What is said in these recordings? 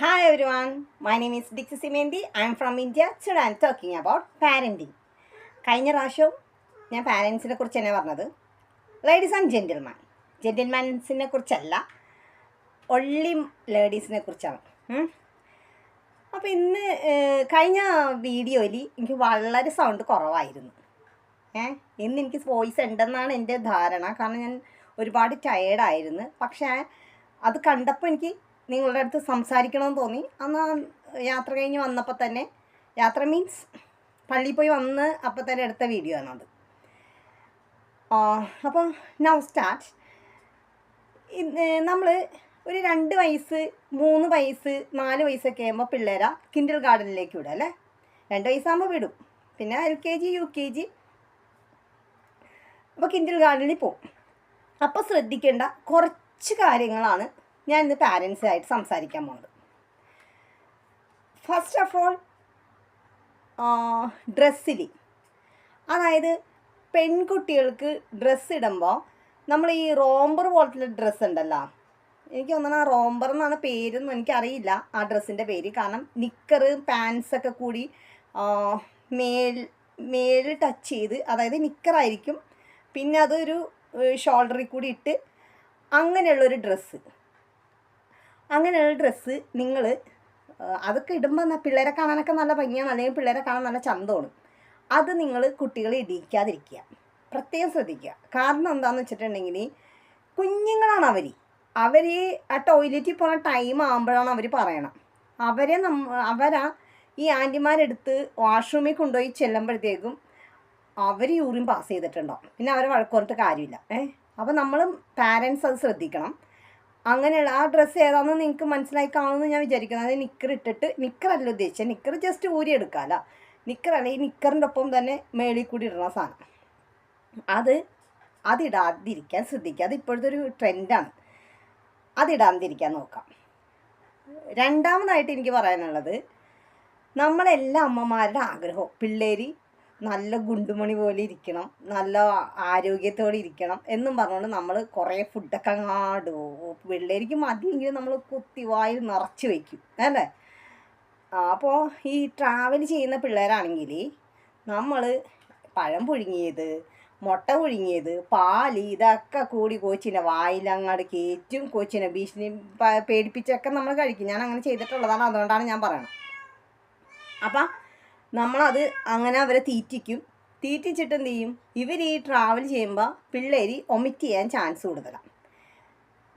Hi everyone, my name is Dixie Simendi. I am from India. Today I am talking about parenting. കഴിഞ്ഞ പ്രാവശ്യം ഞാൻ പാരൻസിനെ കുറിച്ച് തന്നെ പറഞ്ഞത് ലേഡീസ് ആൻഡ് ജെൻറ്റിൽമാൻസിനെ കുറിച്ചല്ല, ഒൺലി ലേഡീസിനെ കുറിച്ചാണ്. അപ്പോൾ ഇന്ന് കഴിഞ്ഞ വീഡിയോയിൽ എനിക്ക് വളരെ സൗണ്ട് കുറവായിരുന്നു. ഇന്ന് എനിക്ക് വോയിസ് ഉണ്ടെന്നാണ് എൻ്റെ ധാരണ. കാരണം ഞാൻ ഒരുപാട് ടയേർഡായിരുന്നു. പക്ഷേ അത് കണ്ടപ്പോൾ എനിക്ക് നിങ്ങളുടെ അടുത്ത് സംസാരിക്കണമെന്ന് തോന്നി. അന്ന് യാത്ര കഴിഞ്ഞ് വന്നപ്പോൾ തന്നെ, യാത്ര മീൻസ് പള്ളിയിൽ പോയി വന്ന് അപ്പോൾ തന്നെ എടുത്ത വീഡിയോ ആണത്. അപ്പോൾ നൗ സ്റ്റാർട്ട്. നമ്മൾ ഒരു 2 വയസ്സ് 3 വയസ്സ് 4 വയസ്സൊക്കെ ആകുമ്പോൾ പിള്ളേരെ കിൻഡർ ഗാർഡനിലേക്ക് വിടും അല്ലേ. 2 വയസ്സാകുമ്പോൾ വിടും, പിന്നെ LKG UKG, അപ്പോൾ കിൻഡർ ഗാർഡനിൽ പോവും. അപ്പോൾ ശ്രദ്ധിക്കേണ്ട കുറച്ച് കാര്യങ്ങളാണ് ഞാൻ ഇന്ന് പാരൻസായിട്ട് സംസാരിക്കാൻ പോകുന്നത്. ഫസ്റ്റ് ഓഫ് ഓൾ, ഡ്രസ്സിൽ, അതായത് പെൺകുട്ടികൾക്ക് ഡ്രസ്സ് ഇടുമ്പോൾ നമ്മൾ ഈ റോംബർ പോലത്തെ ഡ്രസ്സ് ഉണ്ടല്ലോ, എനിക്ക് തോന്നുന്നു ആ റോംബർ എന്നാണ് പേരൊന്നും എനിക്കറിയില്ല ആ ഡ്രസ്സിൻ്റെ പേര്. കാരണം നിക്കറ് പാൻസൊക്കെ കൂടി മേൽ ടച്ച് ചെയ്ത്, അതായത് നിക്കറായിരിക്കും, പിന്നെ അതൊരു ഷോൾഡറിൽ കൂടി ഇട്ട് അങ്ങനെയുള്ളൊരു ഡ്രസ്സ്. അങ്ങനെയുള്ള ഡ്രസ്സ് നിങ്ങൾ അതൊക്കെ ഇടുമ്പോൾ പിള്ളേരെ കാണാനൊക്കെ നല്ല ഭംഗിയാണ്, അല്ലെങ്കിൽ പിള്ളേരെ കാണാൻ നല്ല ചന്തമാണ്. അത് നിങ്ങൾ കുട്ടികളെ ഇടിക്കാതിരിക്കുക, പ്രത്യേകം ശ്രദ്ധിക്കുക. കാരണം എന്താണെന്ന് വെച്ചിട്ടുണ്ടെങ്കിൽ കുഞ്ഞുങ്ങളാണ് അവർ ആ ടോയ്ലറ്റിൽ പോകുന്ന ടൈം ആകുമ്പോഴാണ് അവർ പറയണം. അവരാ ഈ ആൻറ്റിമാരെടുത്ത് വാഷ്റൂമിൽ കൊണ്ടുപോയി ചെല്ലുമ്പോഴത്തേക്കും അവർ യൂറിൻ പാസ് ചെയ്തിട്ടുണ്ടാവും, പിന്നെ അവരെ വഴക്കുറഞ്ഞിട്ട് കാര്യമില്ല. അപ്പോൾ നമ്മൾ പാരൻസ് അത് ശ്രദ്ധിക്കണം. അങ്ങനെയുള്ള ആ ഡ്രസ്സ് ഏതാണെന്ന് നിങ്ങൾക്ക് മനസ്സിലായി കാണുമെന്ന് ഞാൻ വിചാരിക്കുന്നത്. അത് നിക്കർ ഇട്ടിട്ട്, നിക്കറല്ല ഉദ്ദേശിച്ചത്, നിക്കർ ജസ്റ്റ് ഊരി എടുക്കാമല്ല, നിക്കറല്ല, ഈ നിക്കറിൻ്റെ ഒപ്പം തന്നെ മേളിൽ കൂടി ഇടുന്ന സാധനം, അതിടാതിരിക്കാൻ ശ്രദ്ധിക്കുക. അത് ഇപ്പോഴത്തെ ഒരു ട്രെൻഡാണ്, അതിടാതിരിക്കാൻ നോക്കാം. രണ്ടാമതായിട്ട് എനിക്ക് പറയാനുള്ളത്, നമ്മളെല്ലാ അമ്മമാരുടെ ആഗ്രഹവും പിള്ളേർ നല്ല ഗുണ്ടുമണി പോലെ ഇരിക്കണം, നല്ല ആരോഗ്യത്തോടെ ഇരിക്കണം എന്നും പറഞ്ഞുകൊണ്ട് നമ്മൾ കുറേ ഫുഡൊക്കെ അങ്ങാടും. പിള്ളേർക്ക് മതിയെങ്കിലും നമ്മൾ കുത്തിവായിൽ നിറച്ച് വയ്ക്കും അല്ലേ. അപ്പോൾ ഈ ട്രാവൽ ചെയ്യുന്ന പിള്ളേരാണെങ്കിൽ നമ്മൾ പഴം പുഴുങ്ങിയത്, മുട്ട പുഴുങ്ങിയത്, പാല്, ഇതൊക്കെ കൂടി കോച്ചിനെ വായിലങ്ങാട് കയറ്റും. കോച്ചിനെ ഭീഷണി പേടിപ്പിച്ചൊക്കെ നമ്മൾ കഴിക്കും. ഞാൻ അങ്ങനെ ചെയ്തിട്ടുള്ളതാണ്, അതുകൊണ്ടാണ് ഞാൻ പറയണത്. അപ്പം നമ്മളത് അങ്ങനെ അവരെ തീറ്റിച്ചിട്ട് എന്ത് ചെയ്യും, ഇവർ ഈ ട്രാവൽ ചെയ്യുമ്പോൾ പിള്ളേർ ഒമിറ്റ് ചെയ്യാൻ ചാൻസ് കൂടുതലാണ്.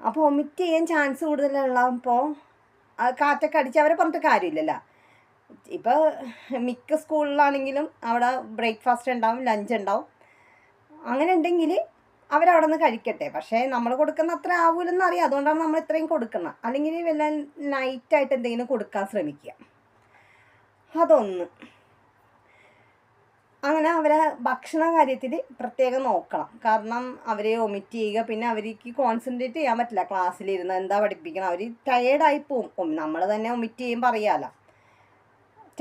അപ്പോൾ ഒമിറ്റ് ചെയ്യാൻ ചാൻസ് കൂടുതലുള്ളപ്പോൾ കാറ്റൊക്കെ അടിച്ച് അവരെ പറഞ്ഞിട്ട് കാര്യമില്ലല്ലോ. ഇപ്പോൾ മിക്ക സ്കൂളിലാണെങ്കിലും അവിടെ ബ്രേക്ക്ഫാസ്റ്റ് ഉണ്ടാവും, ലഞ്ച് ഉണ്ടാവും. അങ്ങനെ ഉണ്ടെങ്കിൽ അവരവിടെ നിന്ന് കഴിക്കട്ടെ. പക്ഷേ നമ്മൾ കൊടുക്കുന്ന അത്ര ആവൂലെന്ന് അറിയാം, അതുകൊണ്ടാണ് നമ്മൾ ഇത്രയും കൊടുക്കുന്നത്. അല്ലെങ്കിൽ വല്ല നൈറ്റായിട്ട് എന്തെങ്കിലും കൊടുക്കാൻ ശ്രമിക്കുക. അതൊന്ന്. അങ്ങനെ അവരെ ഭക്ഷണ കാര്യത്തിൽ പ്രത്യേകം നോക്കണം. കാരണം അവരെ ഒമിറ്റ് ചെയ്യുക, പിന്നെ അവർക്ക് കോൺസെൻട്രേറ്റ് ചെയ്യാൻ പറ്റില്ല ക്ലാസ്സിലിരുന്ന് എന്താ പഠിപ്പിക്കണം. അവർ ടയേർഡായി പോവും. നമ്മൾ തന്നെ ഒമിറ്റ് ചെയ്യുമ്പോൾ അറിയാമല്ലോ,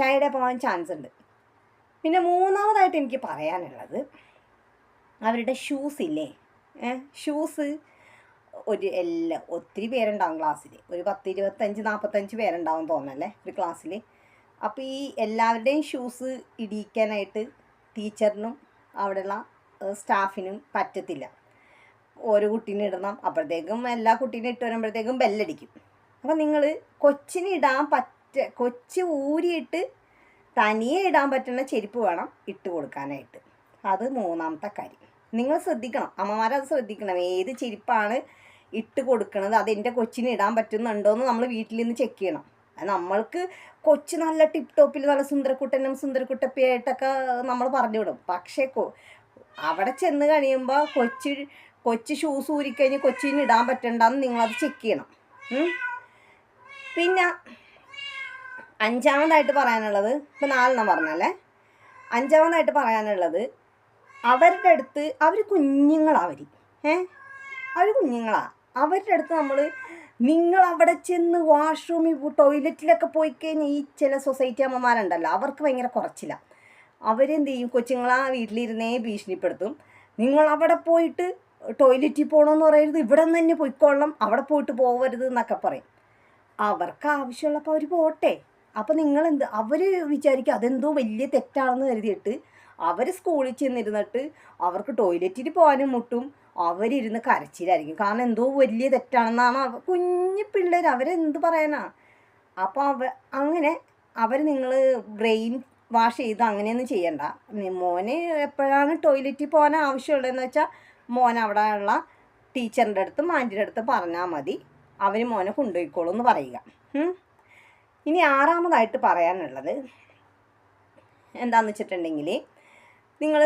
ടയേർഡായി പോകാൻ ചാൻസ് ഉണ്ട്. പിന്നെ മൂന്നാമതായിട്ട് എനിക്ക് പറയാനുള്ളത്, അവരുടെ ഷൂസ് ഇല്ലേ, ഷൂസ് ഒത്തിരി പേരുണ്ടാവും ക്ലാസ്സിൽ, ഒരു 10, 25, 45 പേരുണ്ടാവും തോന്നല്ലേ ഒരു ക്ലാസ്സിൽ. അപ്പോൾ ഈ എല്ലാവരുടെയും ഷൂസ് ഇടിക്കാനായിട്ട് ടീച്ചറിനും അവിടെയുള്ള സ്റ്റാഫിനും പറ്റത്തില്ല. ഓരോ കുട്ടീനെ ഇടണം, അപ്പോഴത്തേക്കും എല്ലാ കുട്ടീനെ ഇട്ട് വരുമ്പോഴത്തേക്കും ബെല്ലടിക്കും. അപ്പോൾ നിങ്ങൾ കൊച്ചിന് കൊച്ച് ഊരിയിട്ട് തനിയെ ഇടാൻ പറ്റുന്ന ചെരുപ്പ് വേണം ഇട്ട് കൊടുക്കാനായിട്ട്. അത് മൂന്നാമത്തെ കാര്യം. നിങ്ങൾ ശ്രദ്ധിക്കണം, അമ്മമാരത് ശ്രദ്ധിക്കണം. ഏത് ചെരുപ്പാണ് ഇട്ട് കൊടുക്കണത്, അതെൻ്റെ കൊച്ചിന് ഇടാൻ പറ്റുന്നുണ്ടോ എന്ന് നമ്മൾ വീട്ടിൽ നിന്ന് ചെക്ക് ചെയ്യണം. നമ്മൾക്ക് കൊച്ച് നല്ല ടിപ്പ് ടോപ്പിൽ നല്ല സുന്ദരക്കുട്ടനും സുന്ദരക്കുട്ടപ്പിയായിട്ടൊക്കെ നമ്മൾ പറഞ്ഞു വിടും. പക്ഷേ അവിടെ ചെന്ന് കഴിയുമ്പോൾ കൊച്ച് ഷൂസ് ഊരിക്കഴിഞ്ഞ് കൊച്ചിന് ഇടാൻ പറ്റണ്ടെന്ന് നിങ്ങളത് ചെക്ക് ചെയ്യണം. പിന്നെ അഞ്ചാമതായിട്ട് പറയാനുള്ളത്, ഇപ്പം 4 പറഞ്ഞല്ലേ, അഞ്ചാമതായിട്ട് പറയാനുള്ളത്, അവരുടെ അടുത്ത് അവർ കുഞ്ഞുങ്ങളാണ്, അവർ കുഞ്ഞുങ്ങളാണ്. അവരുടെ അടുത്ത് നിങ്ങൾ അവിടെ ചെന്ന് വാഷ്റൂമിൽ ടോയ്ലറ്റിലൊക്കെ പോയി കഴിഞ്ഞാൽ ഈ ചില സൊസൈറ്റി അമ്മമാരുണ്ടല്ലോ, അവർക്ക് ഭയങ്കര കുറച്ചില്ല. അവരെന്ത് ചെയ്യും, കൊച്ചുങ്ങളാ വീട്ടിലിരുന്നേ ഭീഷണിപ്പെടുത്തും. നിങ്ങൾ അവിടെ പോയിട്ട് ടോയ്ലറ്റിൽ പോകണമെന്ന് പറയരുത്, ഇവിടെ നിന്ന് തന്നെ പോയിക്കൊള്ളണം, അവിടെ പോയിട്ട് പോകരുത് എന്നൊക്കെ പറയും. അവർക്ക് ആവശ്യമുള്ളപ്പോൾ അവർ പോട്ടെ. അപ്പോൾ നിങ്ങളെന്ത് അവർ വിചാരിക്കും അതെന്തോ വലിയ തെറ്റാണെന്ന് കരുതിയിട്ട് അവർ സ്കൂളിൽ ചെന്നിരുന്നിട്ട് അവർക്ക് ടോയ്ലറ്റിൽ പോകാനും മുട്ടും, അവരിരുന്ന് കരച്ചിലായിരിക്കും. കാരണം എന്തോ വലിയ തെറ്റാണെന്നാണ് കുഞ്ഞു പിള്ളേർ, അവരെന്ത് പറയാനാ. അപ്പോൾ അങ്ങനെ അവർ നിങ്ങൾ ബ്രെയിൻ വാഷ് ചെയ്ത് അങ്ങനെയൊന്നും ചെയ്യണ്ട. മോന് എപ്പോഴാണ് ടോയ്ലറ്റിൽ പോകാൻ ആവശ്യമുള്ളതെന്ന് വെച്ചാൽ മോൻ അവിടെ ഉള്ള ടീച്ചറിൻ്റെ അടുത്തും ആൻറ്റിയുടെ അടുത്ത് പറഞ്ഞാൽ മതി, അവർ മോനെ കൊണ്ടുപോയിക്കോളൂ എന്ന് പറയുക. ഇനി ആറാമതായിട്ട് പറയാനുള്ളത് എന്താണെന്ന് വെച്ചിട്ടുണ്ടെങ്കിൽ, നിങ്ങൾ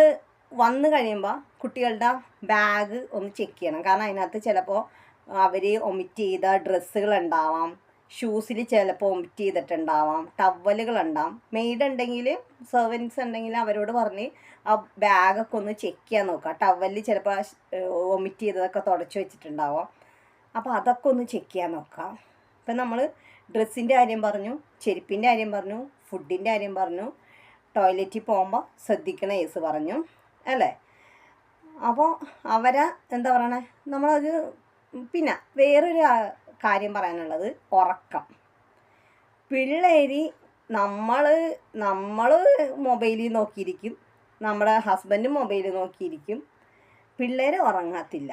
വന്നു കഴിയുമ്പോൾ കുട്ടികളുടെ ബാഗ് ഒന്ന് ചെക്ക് ചെയ്യണം. കാരണം അതിനകത്ത് ചിലപ്പോൾ അവർ ഒമിറ്റ് ചെയ്ത ഡ്രസ്സുകളുണ്ടാവാം, ഷൂസിൽ ചിലപ്പോൾ ഒമിറ്റ് ചെയ്തിട്ടുണ്ടാവാം, ടവലുകളുണ്ടാവും. മെയ്ഡ് ഉണ്ടെങ്കിൽ, സെർവൻസ് ഉണ്ടെങ്കിൽ അവരോട് പറഞ്ഞ് ആ ബാഗൊക്കെ ഒന്ന് ചെക്ക് ചെയ്യാൻ നോക്കുക. ടവലിൽ ചിലപ്പോൾ ഒമിറ്റ് ചെയ്തതൊക്കെ തുടച്ച് വെച്ചിട്ടുണ്ടാവാം. അപ്പോൾ അതൊക്കെ ഒന്ന് ചെക്ക് ചെയ്യാൻ നോക്കുക. ഇപ്പം നമ്മൾ ഡ്രസ്സിൻ്റെ കാര്യം പറഞ്ഞു, ചെരുപ്പിൻ്റെ കാര്യം പറഞ്ഞു, ഫുഡിൻ്റെ കാര്യം പറഞ്ഞു, ടോയ്ലറ്റിൽ പോകുമ്പോൾ ശ്രദ്ധിക്കണ കേസ് പറഞ്ഞു അല്ലേ. അപ്പോൾ അവരെ എന്താ പറയണേ, നമ്മളത് പിന്നെ വേറൊരു കാര്യം പറയാനുള്ളത് ഉറക്കം. പിള്ളേർ നമ്മൾ മൊബൈലിൽ നോക്കിയിരിക്കും, നമ്മുടെ ഹസ്ബൻഡ് മൊബൈലിൽ നോക്കിയിരിക്കും, പിള്ളേർ ഉറങ്ങത്തില്ല.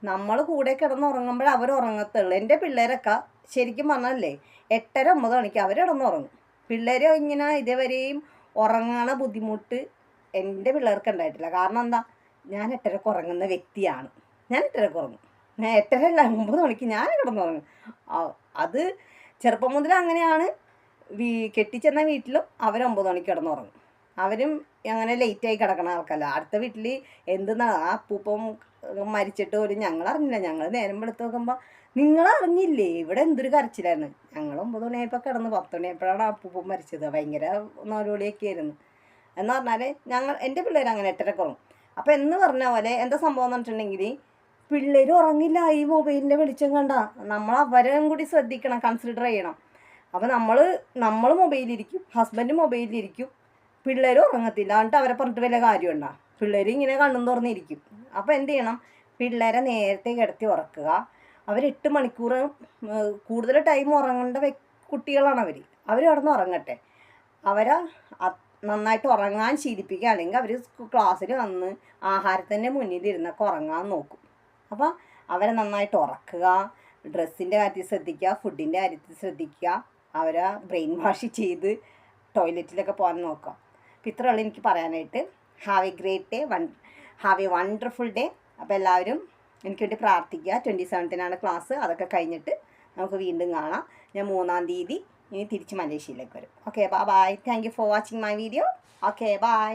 നമ്മൾ കൂടെ കിടന്ന് ഉറങ്ങുമ്പോൾ അവർ ഉറങ്ങത്തുള്ളൂ. എൻ്റെ പിള്ളേരൊക്കെ ശരിക്കും പറഞ്ഞല്ലേ 8:30-9 മണിക്ക് അവർ കിടന്നുറങ്ങും. പിള്ളേർ ഇങ്ങനെ ഇതേവരെയും ഉറങ്ങണ ബുദ്ധിമുട്ട് എൻ്റെ പിള്ളേർക്ക് ഉണ്ടായിട്ടില്ല. കാരണം എന്താ, ഞാൻ 8:30 ഉറങ്ങുന്ന വ്യക്തിയാണ്. ഞാൻ 8:30 ഉറങ്ങും. 8:30 അല്ല 9 മണിക്ക് ഞാൻ കിടന്നുറങ്ങും. അത് ചെറുപ്പം മുതൽ അങ്ങനെയാണ്. കെട്ടിച്ചെന്ന വീട്ടിലും അവർ 9 മണിക്ക് കിടന്നുറങ്ങും. അവരും അങ്ങനെ ലേറ്റായി കിടക്കണ ആൾക്കല്ല. അടുത്ത വീട്ടിൽ എന്തെന്നാണ് ആ അപ്പൂപ്പം മരിച്ചിട്ട് പോലും ഞങ്ങളറിഞ്ഞില്ല. ഞങ്ങൾ നേരം വെളുത്ത് നോക്കുമ്പോൾ നിങ്ങളറിഞ്ഞില്ലേ ഇവിടെ എന്തൊരു കരച്ചിലായിരുന്നു. ഞങ്ങൾ 9 മണിയായപ്പോൾ കിടന്ന് 10 മണിയായപ്പോഴാണ് ആ അപ്പൂപ്പം മരിച്ചത്. ഭയങ്കര നോലോളിയൊക്കെ ആയിരുന്നു. എന്ന് പറഞ്ഞാൽ എൻ്റെ പിള്ളേർ അങ്ങനെ 8:30 ഉറങ്ങും. അപ്പോൾ എന്ന് പറഞ്ഞ പോലെ എന്താ സംഭവം എന്ന് പറഞ്ഞിട്ടുണ്ടെങ്കിൽ, പിള്ളേർ ഉറങ്ങില്ല ഈ മൊബൈലിൻ്റെ വെളിച്ചം കണ്ട. നമ്മൾ അവരും കൂടി ശ്രദ്ധിക്കണം, കൺസിഡർ ചെയ്യണം. അപ്പോൾ നമ്മൾ മൊബൈലിരിക്കും, ഹസ്ബൻഡ് മൊബൈലിരിക്കും, പിള്ളേർ ഉറങ്ങത്തില്ല. എന്നിട്ട് അവരെ പറഞ്ഞിട്ട് വലിയ കാര്യമുണ്ടോ? പിള്ളേർ ഇങ്ങനെ കണ്ണും തുറന്നിരിക്കും. അപ്പോൾ എന്ത് ചെയ്യണം, പിള്ളേരെ നേരത്തെ കിടത്തി ഉറക്കുക. അവർ 8 മണിക്കൂർ കൂടുതൽ ടൈം ഉറങ്ങേണ്ട കുട്ടികളാണ് അവർ കിടന്ന് ഉറങ്ങട്ടെ. അവരെ നന്നായിട്ട് ഉറങ്ങാൻ ശീലിപ്പിക്കുക. അല്ലെങ്കിൽ അവർ ക്ലാസ്സിൽ വന്ന് ആഹാരത്തിൻ്റെ മുന്നിലിരുന്നൊക്കെ ഉറങ്ങാൻ നോക്കും. അപ്പോൾ അവരെ നന്നായിട്ട് ഉറക്കുക, ഡ്രസ്സിൻ്റെ കാര്യത്തിൽ ശ്രദ്ധിക്കുക, ഫുഡിൻ്റെ കാര്യത്തിൽ ശ്രദ്ധിക്കുക, അവരെ ബ്രെയിൻ വാഷ് ചെയ്ത് ടോയ്ലറ്റിലൊക്കെ പോകാൻ നോക്കുക. അപ്പോൾ ഇത്രയുള്ളൂ എനിക്ക് പറയാനായിട്ട്. Have A great day, have A wonderful day. അപ്പോൾ എല്ലാവരും എനിക്ക് വേണ്ടി പ്രാർത്ഥിക്കുക. 27-നാണ് ക്ലാസ്. അതൊക്കെ കഴിഞ്ഞിട്ട് നമുക്ക് വീണ്ടും കാണാം. ഞാൻ 3-ാം തീയതി ഇനി തിരിച്ച് മലേഷ്യയിലേക്ക് വരും. Okay, bye. Thank you for watching my video. Okay, by.